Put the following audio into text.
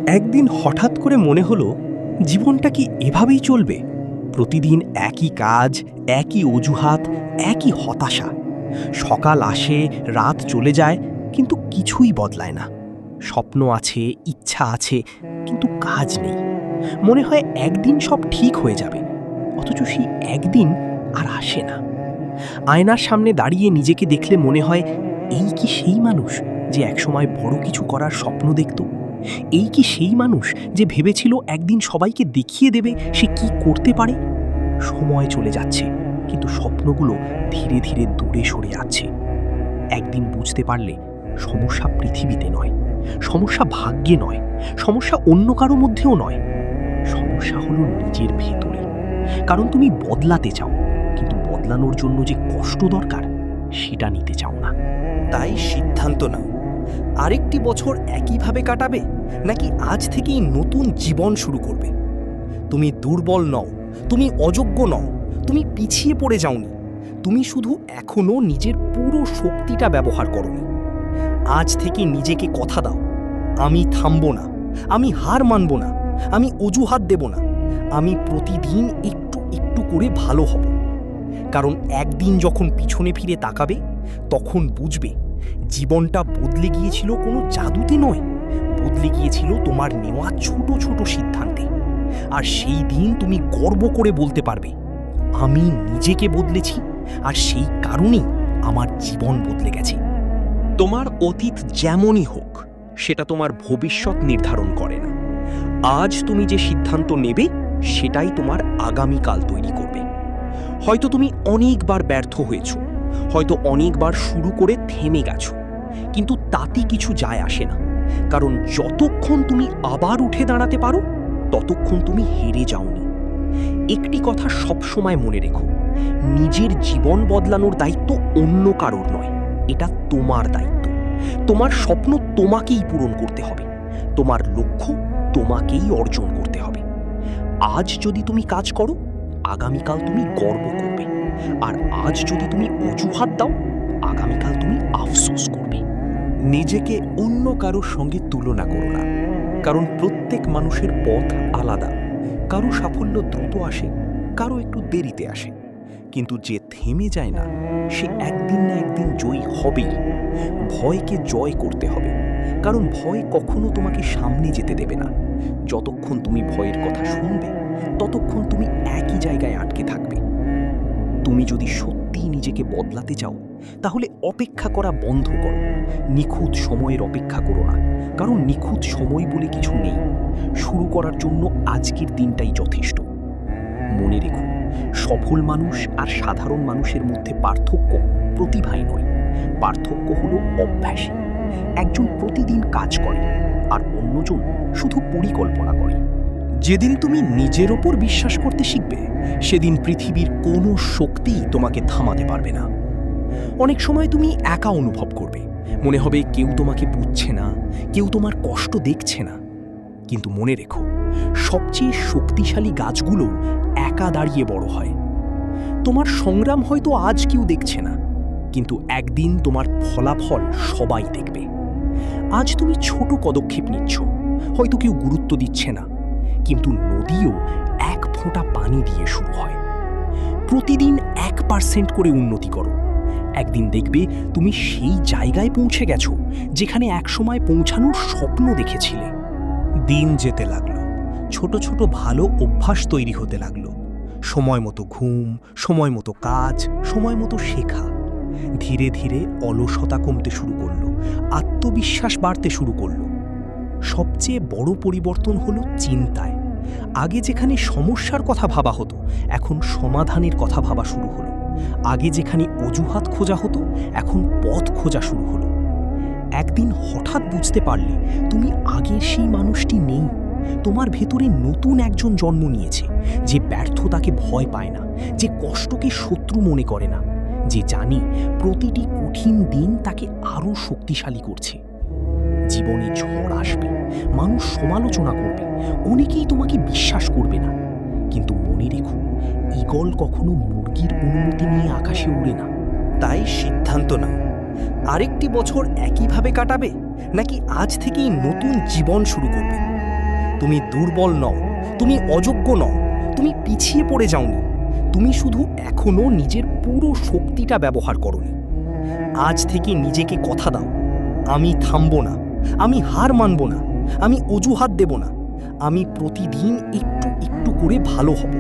একদিন হঠাৎ করে মনে হলো জীবনটা কি এভাবেই চলবে? প্রতিদিন একই কাজ, একই অজুহাত, একই হতাশা। সকাল আসে, রাত চলে যায়, কিন্তু কিছুই বদলায় না। স্বপ্ন আছে, ইচ্ছা আছে, কিন্তু কাজ নেই। মনে হয় একদিন সব ঠিক হয়ে যাবে, অথচ সেই একদিন আর আসে না। আয়নার সামনে দাঁড়িয়ে নিজেকে দেখলে মনে হয়, এই কি সেই মানুষ যে একসময় বড় কিছু করার স্বপ্ন দেখত? এই কি সেই মানুষ যে ভেবেছিল একদিন সবাইকে দেখিয়ে দেবে সে কি করতে পারে? সময় চলে যাচ্ছে, কিন্তু স্বপ্নগুলো ধীরে ধীরে দূরে সরে যাচ্ছে। একদিন বুঝতে পারলে সমস্যা পৃথিবীতে নয়, সমস্যা ভাগ্যে নয়, সমস্যা অন্য কারো মধ্যেও নয়, সমস্যা হলো নিজের ভেতরে। কারণ তুমি বদলাতে চাও, কিন্তু বদলানোর জন্য যে কষ্ট দরকার সেটা নিতে চাও না। তাই সিদ্ধান্ত নাও, আরেকটি বছর একইভাবে কাটাবে নাকি আজ থেকেই নতুন জীবন শুরু করবে। তুমি দুর্বল নও, তুমি অযোগ্য নও, তুমি পিছিয়ে পড়ে যাওনি। তুমি শুধু এখনো নিজের পুরো শক্তিটা ব্যবহার করোনি। আজ থেকে নিজেকে কথা দাও, আমি থামবো না, আমি হার মানব না, আমি অজুহাত দেব না, আমি প্রতিদিন একটু একটু করে ভালো হব। কারণ একদিন যখন পিছনে ফিরে তাকাবে তখন বুঝবে জীবনটা বদলে গিয়েছিল কোনো জাদুতে নয়, বদলে গিয়েছিল তোমার নেওয়া ছোট ছোট সিদ্ধান্তে। আর সেই দিন তুমি গর্ব করে বলতে পারবে, আমি নিজেকে বদলেছি, আর সেই কারণেই আমার জীবন বদলে গেছে। তোমার অতীত যেমনই হোক, সেটা তোমার ভবিষ্যৎ নির্ধারণ করে না। আজ তুমি যে সিদ্ধান্ত নেবে সেটাই তোমার আগামীকাল তৈরি করবে। হয়তো তুমি অনেকবার ব্যর্থ হয়েছ, হয়তো অনেকবার শুরু করে থেমে গেছো, কিন্তু তাতে কিছু যায় আসে না। কারণ যতক্ষণ তুমি আবার উঠে দাঁড়াতে পারো ততক্ষণ তুমি হেরে যাওনি। একটি কথা সবসময় মনে রেখো, নিজের জীবন বদলানোর দায়িত্ব অন্য কারোর নয়, এটা তোমার দায়িত্ব। তোমার স্বপ্ন তোমাকেই পূরণ করতে হবে, তোমার লক্ষ্য তোমাকেই অর্জন করতে হবে। আজ যদি তুমি কাজ করো, আগামীকাল তুমি গর্ব করবে। আর আজ যদি তুমি অজুহাত দাও, আগামীকাল তুমি আফসোস করবে। নিজেকে অন্য কারোর সঙ্গে তুলনা করো না, কারণ প্রত্যেক মানুষের পথ আলাদা। কারো সাফল্য দ্রুত আসে, কারো একটু দেরিতে আসে, কিন্তু যে থেমে যায় না সে একদিন না একদিন জয়ী হবেই। ভয়কে জয় করতে হবে, কারণ ভয় কখনো তোমাকে সামনে যেতে দেবে না। যতক্ষণ তুমি ভয়ের কথা শুনবে ততক্ষণ তুমি একই জায়গায় আটকে থাকবে। তুমি যদি সত্যিই নিজেকে বদলাতে চাও, তাহলে অপেক্ষা করা বন্ধ করো। নিখুঁত সময়ের অপেক্ষা করো না, কারণ নিখুঁত সময় বলে কিছু নেই। শুরু করার জন্য আজকের দিনটাই যথেষ্ট। মনে রেখো, সফল মানুষ আর সাধারণ মানুষের মধ্যে পার্থক্য প্রতিভাই নয়, পার্থক্য হলো অভ্যাসে। একজন প্রতিদিন কাজ করে, আর অন্যজন শুধু পরিকল্পনা করে। যেদিন তুমি নিজের ওপর বিশ্বাস করতে শিখবে, সেদিন পৃথিবীর কোনো শক্তিই তোমাকে থামাতে পারবে না। অনেক সময় তুমি একা অনুভব করবে, মনে হবে কেউ তোমাকে বুঝছে না, কেউ তোমার কষ্ট দেখছে না। কিন্তু মনে রেখো, সবচেয়ে শক্তিশালী গাছগুলো একা দাঁড়িয়ে বড় হয়। তোমার সংগ্রাম হয়তো আজ কেউ দেখছে না, কিন্তু একদিন তোমার ফলাফল সবাই দেখবে। আজ তুমি ছোট পদক্ষেপ নিচ্ছ, হয়তো কেউ গুরুত্ব দিচ্ছে না, কিন্তু নদীও এক ফোঁটা পানি দিয়ে শুরু হয়। প্রতিদিন 1% করে উন্নতি করো, একদিন দেখবে তুমি সেই জায়গায় পৌঁছে গেছো যেখানে একসময় পৌঁছানোর স্বপ্ন দেখেছিলে। দিন যেতে লাগলো, ছোট ছোট ভালো অভ্যাস তৈরি হতে লাগলো। সময় মতো ঘুম, সময় মতো কাজ, সময় মতো শেখা। ধীরে ধীরে অলসতা কমতে শুরু করলো, আত্মবিশ্বাস বাড়তে শুরু করলো। সবচেয়ে বড় পরিবর্তন হলো চিন্তায়। আগে যেখানে সমস্যার কথা ভাবা হতো, এখন সমাধানের কথা ভাবা শুরু হলো। আগে যেখানে অজুহাত খোঁজা হতো, এখন পথ খোঁজা শুরু হলো। একদিন হঠাৎ বুঝতে পারলে তুমি আগের সেই মানুষটি নেই। তোমার ভেতরে নতুন একজন জন্ম নিয়েছে, যে ব্যর্থতাকে ভয় পায় না, যে কষ্টকে শত্রু মনে করে না, যে জানে প্রতিটি কঠিন দিন তাকে আরও শক্তিশালী করছে। জীবনে ঝড় আসবে, মানুষ সমালোচনা করবে, অনেকেই তোমাকে বিশ্বাস করবে না, কিন্তু মনে রেখো, ঈগল কখনো মুরগির অনুমতি নিয়ে আকাশে উড়ে না। তাই সিদ্ধান্ত নাও, আরেকটি বছর একইভাবে কাটাবে নাকি আজ থেকেই নতুন জীবন শুরু করবে। তুমি দুর্বল নও, তুমি অযোগ্য নও, তুমি পিছিয়ে পড়ে যাওনি। তুমি শুধু এখনো নিজের পুরো শক্তিটা ব্যবহার করোনি। আজ থেকে নিজেকে কথা দাও, আমি থামবো না, আমি হার মানব না, আমি অজুহাত দেব না, আমি প্রতিদিন একটু একটু করে ভালো হব।